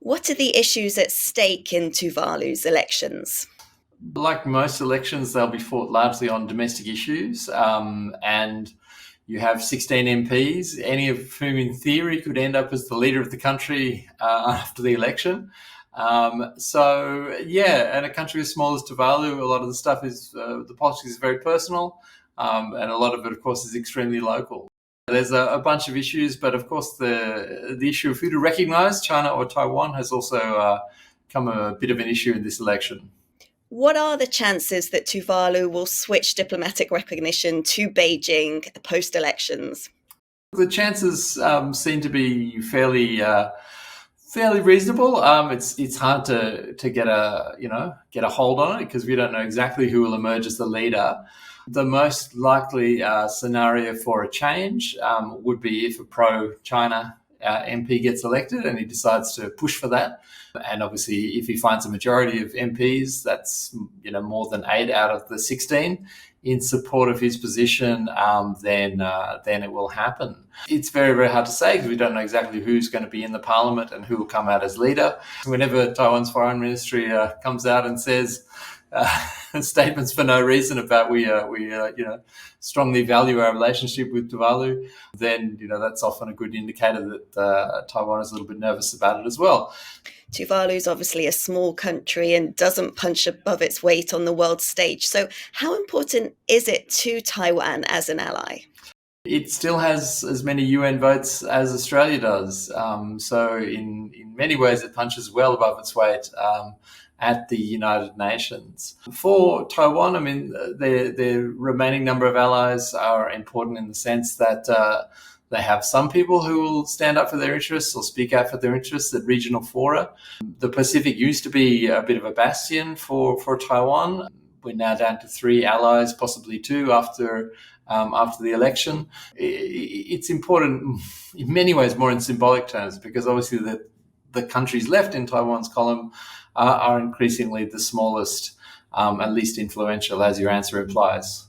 What are the issues at stake in Tuvalu's elections? Like most elections, they'll be fought largely on domestic issues, and you have 16 MPs, any of whom in theory could end up as the leader of the country after the election. And a country as small as Tuvalu, a lot of the stuff is, the politics is very personal, and a lot of it, of course, is extremely local. There's a bunch of issues, but of course the issue of who to recognise, China or Taiwan, has also become a bit of an issue in this election. What are the chances that Tuvalu will switch diplomatic recognition to Beijing post-elections? The chances seem to be fairly reasonable. It's hard to get a hold on it because we don't know exactly who will emerge as the leader. The most likely scenario for a change would be if a pro-China MP gets elected and he decides to push for that. And obviously, if he finds a majority of MPs, that's more than 8 out of the 16 in support of his position, then it will happen. It's very, very hard to say because we don't know exactly who's going to be in the parliament and who will come out as leader. Whenever Taiwan's foreign ministry comes out and says statements for no reason about we strongly value our relationship with Tuvalu, then that's often a good indicator that Taiwan is a little bit nervous about it as well. Tuvalu is obviously a small country and doesn't punch above its weight on the world stage. So how important is it to Taiwan as an ally? It still has as many UN votes as Australia does. So in many ways, it punches well above its weight at the United Nations. For Taiwan, the remaining number of allies are important in the sense that they have some people who will stand up for their interests or speak out for their interests at regional fora. The Pacific used to be a bit of a bastion for Taiwan. We're now down to 3 allies, possibly 2 after the election. It's important in many ways, more in symbolic terms, because obviously the countries left in Taiwan's column are increasingly the smallest and least influential, as your answer implies.